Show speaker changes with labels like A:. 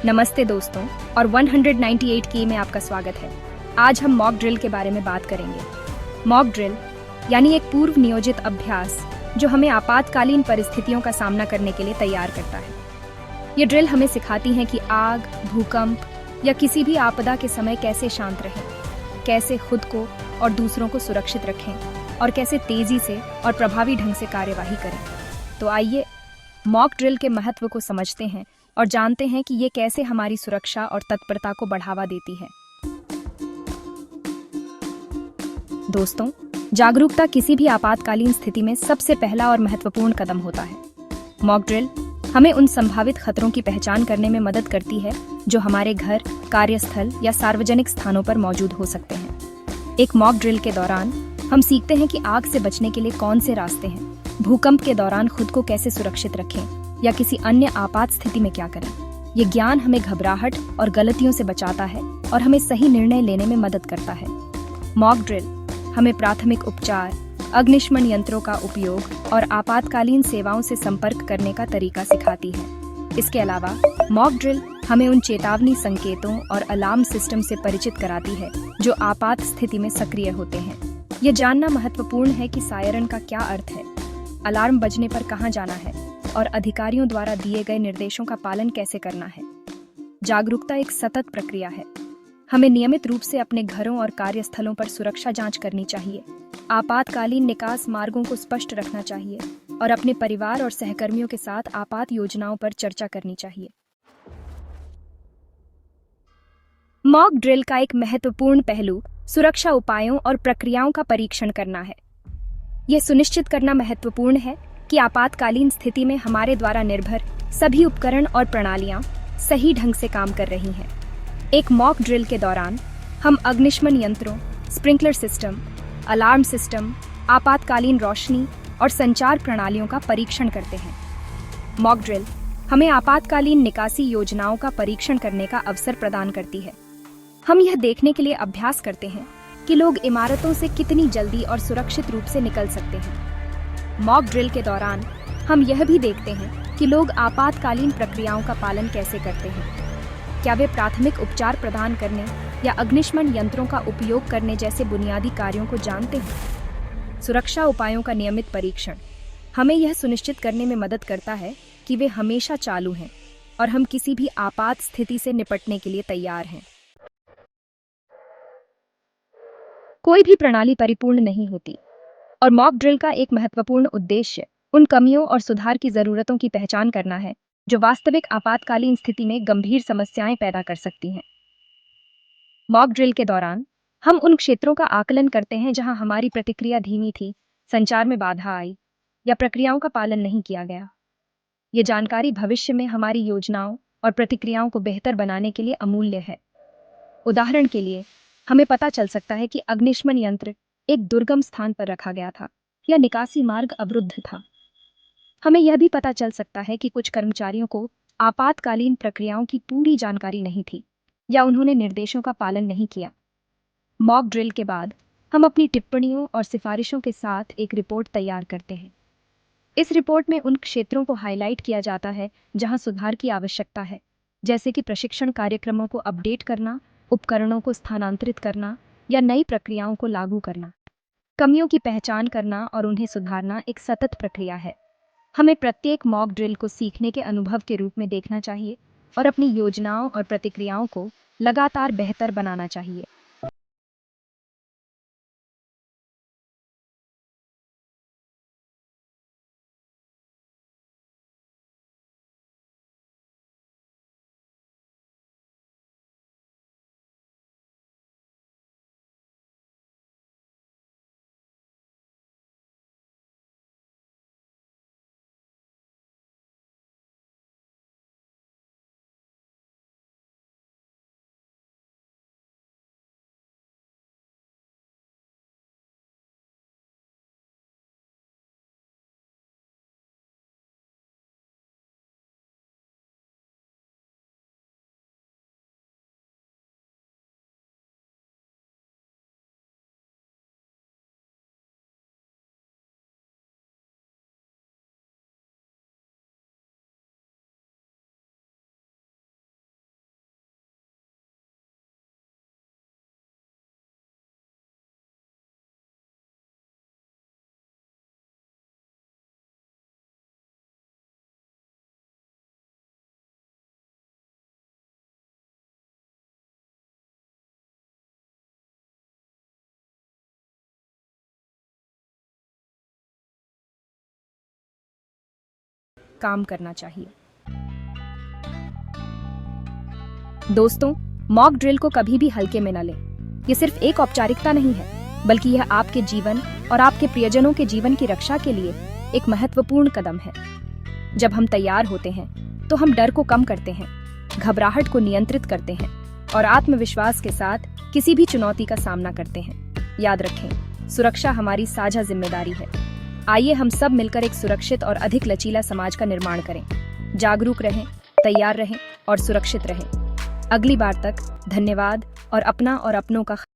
A: नमस्ते दोस्तों और 198K में आपका स्वागत है। आज हम मॉक ड्रिल के बारे में बात करेंगे। मॉक ड्रिल यानी एक पूर्व नियोजित अभ्यास जो हमें आपातकालीन परिस्थितियों का सामना करने के लिए तैयार करता है। ये ड्रिल हमें सिखाती हैं कि आग, भूकंप या किसी भी आपदा के समय कैसे शांत रहें, कैसे खुद को और दूसरों को सुरक्षित रखें और कैसे तेजी से और प्रभावी ढंग से कार्यवाही करें। तो आइए मॉक ड्रिल के महत्व को समझते हैं और जानते हैं कि ये कैसे हमारी सुरक्षा और तत्परता को बढ़ावा देती है। दोस्तों, जागरूकता किसी भी आपातकालीन स्थिति में सबसे पहला और महत्वपूर्ण कदम होता है। मॉक ड्रिल हमें उन संभावित खतरों की पहचान करने में मदद करती है जो हमारे घर, कार्यस्थल या सार्वजनिक स्थानों पर मौजूद हो सकते हैं। एक मॉक ड्रिल के दौरान हम सीखते हैं कि आग से बचने के लिए कौन से रास्ते हैं, भूकंप के दौरान खुद को कैसे सुरक्षित रखें या किसी अन्य आपात स्थिति में क्या करें। ये ज्ञान हमें घबराहट और गलतियों से बचाता है और हमें सही निर्णय लेने में मदद करता है। मॉक ड्रिल हमें प्राथमिक उपचार, अग्निशमन यंत्रों का उपयोग और आपातकालीन सेवाओं से संपर्क करने का तरीका सिखाती है। इसके अलावा मॉक ड्रिल हमें उन चेतावनी संकेतों और अलार्म सिस्टम से परिचित कराती है जो आपात स्थिति में सक्रिय होते हैं। ये जानना महत्वपूर्ण है कि सायरन का क्या अर्थ है, अलार्म बजने पर कहां जाना है और अधिकारियों द्वारा दिए गए निर्देशों का पालन कैसे करना है। जागरूकता एक सतत प्रक्रिया है। हमें नियमित रूप से अपने घरों और कार्यस्थलों पर सुरक्षा जांच करनी चाहिए, आपातकालीन निकास मार्गों को स्पष्ट रखना चाहिए और अपने परिवार और सहकर्मियों के साथ आपात योजनाओं पर चर्चा करनी चाहिए। मॉक ड्रिल का एक महत्वपूर्ण पहलू सुरक्षा उपायों और प्रक्रियाओं का परीक्षण करना है। यह सुनिश्चित करना महत्वपूर्ण है कि आपातकालीन स्थिति में हमारे द्वारा निर्भर सभी उपकरण और प्रणालियां सही ढंग से काम कर रही हैं। एक मॉक ड्रिल के दौरान हम अग्निशमन यंत्रों, स्प्रिंकलर सिस्टम, अलार्म सिस्टम, आपातकालीन रोशनी और संचार प्रणालियों का परीक्षण करते हैं। मॉक ड्रिल हमें आपातकालीन निकासी योजनाओं का परीक्षण करने का अवसर प्रदान करती है। हम यह देखने के लिए अभ्यास करते हैं कि लोग इमारतों से कितनी जल्दी और सुरक्षित रूप से निकल सकते हैं। मॉक ड्रिल के दौरान हम यह भी देखते हैं कि लोग आपातकालीन प्रक्रियाओं का पालन कैसे करते हैं। क्या वे प्राथमिक उपचार प्रदान करने या अग्निशमन यंत्रों का उपयोग करने जैसे बुनियादी कार्यों को जानते हैं। सुरक्षा उपायों का नियमित परीक्षण हमें यह सुनिश्चित करने में मदद करता है कि वे हमेशा चालू हैं और हम किसी भी आपात स्थिति से निपटने के लिए तैयार हैं। कोई भी प्रणाली परिपूर्ण नहीं होती और मॉक ड्रिल का एक महत्वपूर्ण उद्देश्य उन कमियों और सुधार की जरूरतों की पहचान करना है जो वास्तविक आपातकालीन स्थिति में गंभीर समस्याएं पैदा कर सकती हैं। मॉक ड्रिल के दौरान हम उन क्षेत्रों का आकलन करते हैं जहां हमारी प्रतिक्रिया धीमी थी, संचार में बाधा आई या प्रक्रियाओं का पालन नहीं किया गया। ये जानकारी भविष्य में हमारी योजनाओं और प्रतिक्रियाओं को बेहतर बनाने के लिए अमूल्य है। उदाहरण के लिए, हमें पता चल सकता है कि अग्निशमन यंत्र एक दुर्गम स्थान पर रखा गया था या निकासी मार्ग अवरुद्ध था। हमें यह भी पता चल सकता है कि कुछ कर्मचारियों को आपातकालीन प्रक्रियाओं की पूरी जानकारी नहीं थी या उन्होंने निर्देशों का पालन नहीं किया। मॉक ड्रिल के बाद हम अपनी टिप्पणियों और सिफारिशों के साथ एक रिपोर्ट तैयार करते हैं। इस रिपोर्ट में उन क्षेत्रों को हाईलाइट किया जाता है जहां सुधार की आवश्यकता है, जैसे कि प्रशिक्षण कार्यक्रमों को अपडेट करना, उपकरणों को स्थानांतरित करना या नई प्रक्रियाओं को लागू करना। कमियों की पहचान करना और उन्हें सुधारना एक सतत प्रक्रिया है। हमें प्रत्येक मॉक ड्रिल को सीखने के अनुभव के रूप में देखना चाहिए और अपनी योजनाओं और प्रतिक्रियाओं को लगातार बेहतर बनाना चाहिए। काम करना चाहिए। दोस्तों, मॉक ड्रिल को कभी भी हल्के में न लें। ये सिर्फ एक औपचारिकता नहीं है, बल्कि यह आपके जीवन और आपके प्रियजनों के जीवन की रक्षा के लिए एक महत्वपूर्ण कदम है। जब हम तैयार होते हैं तो हम डर को कम करते हैं, घबराहट को नियंत्रित करते हैं और आत्मविश्वास के साथ किसी भी चुनौती का सामना करते हैं। याद रखें, सुरक्षा हमारी साझा जिम्मेदारी है। आइए हम सब मिलकर एक सुरक्षित और अधिक लचीला समाज का निर्माण करें। जागरूक रहें, तैयार रहें और सुरक्षित रहें। अगली बार तक धन्यवाद और अपना और अपनों का